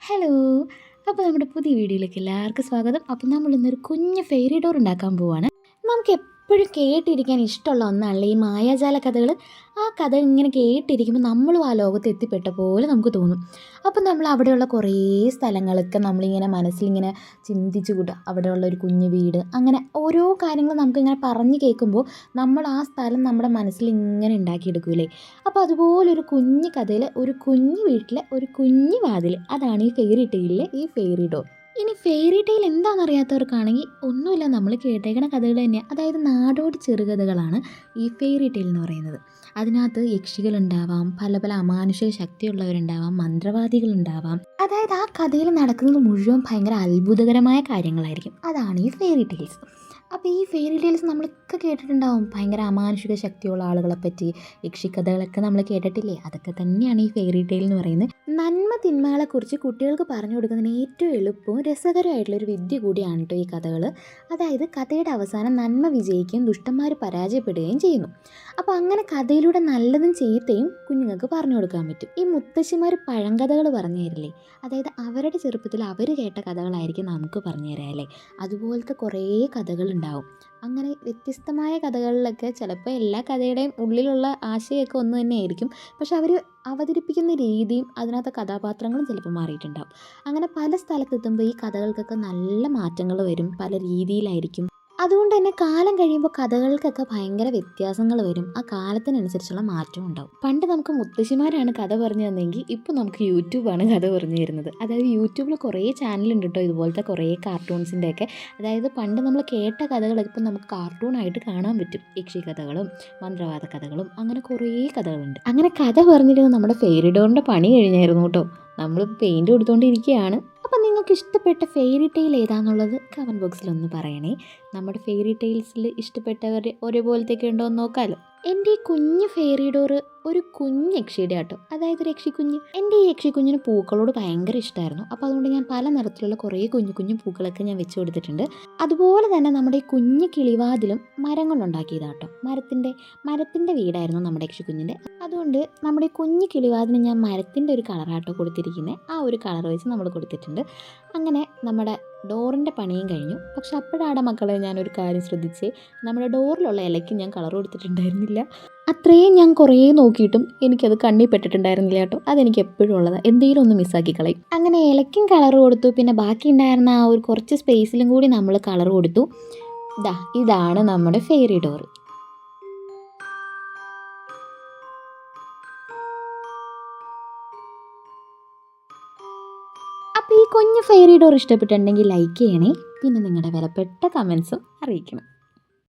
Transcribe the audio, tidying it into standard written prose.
Hello. അപ്പോൾ നമ്മുടെ പുതിയ വീഡിയോയിലേക്ക് എല്ലാവർക്കും സ്വാഗതം. അപ്പോൾ നമ്മൾ ഇന്നൊരു കുഞ്ഞ് ഫെയറി ഡോർ ഉണ്ടാക്കാൻ പോവുകയാണ്. നമുക്ക് എപ്പോഴും കേട്ടിരിക്കാൻ ഇഷ്ടമുള്ള ഒന്നാണല്ലോ ഈ മായാജാല കഥകൾ. ആ കഥ ഇങ്ങനെ കേട്ടിരിക്കുമ്പോൾ നമ്മളും ആ ലോകത്ത് എത്തിപ്പെട്ട പോലെ നമുക്ക് തോന്നും. അപ്പം നമ്മൾ അവിടെയുള്ള കുറേ സ്ഥലങ്ങളൊക്കെ നമ്മളിങ്ങനെ മനസ്സിലിങ്ങനെ ചിന്തിച്ചു കൂട്ടുക. അവിടെയുള്ള ഒരു കുഞ്ഞു വീട്, അങ്ങനെ ഓരോ കാര്യങ്ങൾ നമുക്കിങ്ങനെ പറഞ്ഞ് കേൾക്കുമ്പോൾ നമ്മൾ ആ സ്ഥലം നമ്മുടെ മനസ്സിൽ ഇങ്ങനെ ഉണ്ടാക്കിയെടുക്കൂലേ. അപ്പോൾ അതുപോലൊരു കുഞ്ഞു കഥയിൽ ഒരു കുഞ്ഞു വീട്ടിലെ ഒരു കുഞ്ഞു വാതിൽ, അതാണ് ഈ ഫെയറി ടെയിലിലെ ഈ ഫെയറി ഡോർ. ഇനി ഫെയറി ടെയിൽ എന്താണെന്നറിയാത്തവർക്കാണെങ്കിൽ ഒന്നുമില്ല, നമ്മൾ കേട്ടേക്കണ കഥകൾ തന്നെയാണ്. അതായത് നാടോടി ചെറുകഥകളാണ് ഈ ഫെയറി ടെയിൽ എന്ന് പറയുന്നത്. അതിനകത്ത് യക്ഷികളുണ്ടാവാം, പല പല അമാനുഷിക ശക്തിയുള്ളവരുണ്ടാവാം, മന്ത്രവാദികളുണ്ടാവാം. അതായത് ആ കഥയിൽ നടക്കുന്നത് മുഴുവൻ ഭയങ്കര അത്ഭുതകരമായ കാര്യങ്ങളായിരിക്കും. അതാണ് ഈ ഫെയറി ടെയിൽസ്. അപ്പോൾ ഈ ഫെയറി ടെയിൽസ് നമ്മളൊക്കെ കേട്ടിട്ടുണ്ടാവും, ഭയങ്കര അമാനുഷിക ശക്തിയുള്ള ആളുകളെ പറ്റി യക്ഷിക്കഥകളൊക്കെ നമ്മൾ കേട്ടിട്ടില്ലേ. അതൊക്കെ തന്നെയാണ് ഈ ഫെയറി ടെയിൽ എന്ന് പറയുന്നത്. നന്മ തിന്മകളെക്കുറിച്ച് കുട്ടികൾക്ക് പറഞ്ഞു കൊടുക്കുന്നതിന് ഏറ്റവും എളുപ്പവും രസകരമായിട്ടുള്ളൊരു വിദ്യ കൂടിയാണ് കേട്ടോ ഈ കഥകൾ. അതായത് കഥയുടെ അവസാനം നന്മ വിജയിക്കുകയും ദുഷ്ടന്മാർ പരാജയപ്പെടുകയും ചെയ്യുന്നു. അപ്പോൾ അങ്ങനെ കഥയിലൂടെ നല്ലതും ചീത്തയും കുഞ്ഞുങ്ങൾക്ക് പറഞ്ഞു കൊടുക്കാൻ പറ്റും. ഈ മുത്തശ്ശിമാർ പഴങ്കഥകൾ പറഞ്ഞു തരില്ലേ, അതായത് അവരുടെ ചെറുപ്പത്തിൽ അവർ കേട്ട കഥകളായിരിക്കും നമുക്ക് പറഞ്ഞു തരാം അല്ലേ. അതുപോലത്തെ കുറേ കഥകളുണ്ടാവും. അങ്ങനെ വ്യത്യസ്തമായ കഥകളിലൊക്കെ ചിലപ്പോൾ എല്ലാ കഥയുടെയും ഉള്ളിലുള്ള ആശയമൊക്കെ ഒന്ന് തന്നെയായിരിക്കും, പക്ഷെ അവർ അവതരിപ്പിക്കുന്ന രീതിയും അതിനകത്തെ കഥാപാത്രങ്ങളും ചിലപ്പോൾ മാറിയിട്ടുണ്ടാവും. അങ്ങനെ പല സ്ഥലത്തെത്തുമ്പോൾ ഈ കഥകൾക്കൊക്കെ നല്ല മാറ്റങ്ങൾ വരും, പല രീതിയിലായിരിക്കും. അതുകൊണ്ട് തന്നെ കാലം കഴിയുമ്പോൾ കഥകൾക്കൊക്കെ ഭയങ്കര വ്യത്യാസങ്ങൾ വരും. ആ കാലത്തിനനുസരിച്ചുള്ള മാറ്റവും ഉണ്ടാവും. പണ്ട് നമുക്ക് മുത്തശ്ശിമാരാണ് കഥ പറഞ്ഞു തന്നെങ്കിൽ ഇപ്പോൾ നമുക്ക് യൂട്യൂബാണ് കഥ പറഞ്ഞു തരുന്നത്. അതായത് യൂട്യൂബിൽ കുറേ ചാനലുണ്ട് കേട്ടോ ഇതുപോലത്തെ കുറേ കാർട്ടൂൺസിൻ്റെയൊക്കെ. അതായത് പണ്ട് നമ്മൾ കേട്ട കഥകളൊക്കെ ഇപ്പം നമുക്ക് കാർട്ടൂണായിട്ട് കാണാൻ പറ്റും. യക്ഷി കഥകളും മന്ത്രവാദ കഥകളും അങ്ങനെ കുറേ കഥകളുണ്ട്. അങ്ങനെ കഥ പറഞ്ഞിരുന്ന നമ്മുടെ ഫെയറി ഡോറിൻ്റെ പണി കഴിഞ്ഞായിരുന്നു കേട്ടോ. നമ്മൾ പെയിൻറ്റ് കൊടുത്തുകൊണ്ടിരിക്കുകയാണ്. അപ്പം നിങ്ങൾക്ക് ഇഷ്ടപ്പെട്ട ഫെയറി ടെയിൽ ഏതാണെന്നുള്ളത് കമൻറ്റ് ബോക്സിലൊന്ന് പറയണേ. നമ്മുടെ ഫെയറി ടെയിൽസിൽ ഇഷ്ടപ്പെട്ടവർ ഒരേപോലത്തേക്ക് ഉണ്ടോ എന്ന് നോക്കാമല്ലോ. എൻ്റെ ഈ കുഞ്ഞ് ഫെയറി ഡോറ് ഒരു കുഞ്ഞ് യക്ഷിയുടെ ആട്ടോ, അതായത് ഒരു യക്ഷിക്കുഞ്ഞ്. എൻ്റെ ഈ യക്ഷിക്കുഞ്ഞിന് പൂക്കളോട് ഭയങ്കര ഇഷ്ടമായിരുന്നു. അപ്പോൾ അതുകൊണ്ട് ഞാൻ പല നിറത്തിലുള്ള കുറേ കുഞ്ഞു കുഞ്ഞു പൂക്കളൊക്കെ ഞാൻ വെച്ച് കൊടുത്തിട്ടുണ്ട്. അതുപോലെ തന്നെ നമ്മുടെ ഈ കുഞ്ഞ് കിളിവാതിലും മരം കൊണ്ടുണ്ടാക്കിയതാട്ടോ. മരത്തിൻ്റെ വീടായിരുന്നു നമ്മുടെ യക്ഷിക്കുഞ്ഞിൻ്റെ. അതുകൊണ്ട് നമ്മുടെ ഈ കുഞ്ഞ് കിളിവാതിന് ഞാൻ മരത്തിൻ്റെ ഒരു കളറാട്ടോ കൊടുത്തിരിക്കുന്നത്. ആ ഒരു കളർ വെച്ച് നമ്മൾ കൊടുത്തിട്ടുണ്ട്. അങ്ങനെ നമ്മുടെ ഡോറിൻ്റെ പണിയും കഴിഞ്ഞു. പക്ഷെ അപ്പോഴാടെ മക്കളെ ഞാനൊരു കാര്യം ശ്രദ്ധിച്ചേ, നമ്മുടെ ഡോറിലുള്ള ഇലയ്ക്ക് ഞാൻ കളർ കൊടുത്തിട്ടുണ്ടായിരുന്നില്ല. അത്രയും ഞാൻ കുറേ നോക്കിയിട്ടും എനിക്കത് കണ്ണിൽ പെട്ടിട്ടുണ്ടായിരുന്നില്ല കേട്ടോ. അതെനിക്ക് എപ്പോഴും ഉള്ളതാണ്, എന്തെങ്കിലും ഒന്ന് മിസ്സാക്കി കളയും. അങ്ങനെ ഇലയ്ക്കും കളർ കൊടുത്തു, പിന്നെ ബാക്കി ഉണ്ടായിരുന്ന ആ ഒരു കുറച്ച് സ്പേസിലും കൂടി നമ്മൾ കളർ കൊടുത്തു. ഇതാണ് നമ്മുടെ ഫെയറി ഡോർ. അപ്പോൾ ഈ കുഞ്ഞ് ഫെയറി ഡോർ ഇഷ്ടപ്പെട്ടിട്ടുണ്ടെങ്കിൽ ലൈക്ക് ചെയ്യണേ. പിന്നെ നിങ്ങളുടെ വിലപ്പെട്ട കമൻസും അറിയിക്കണം.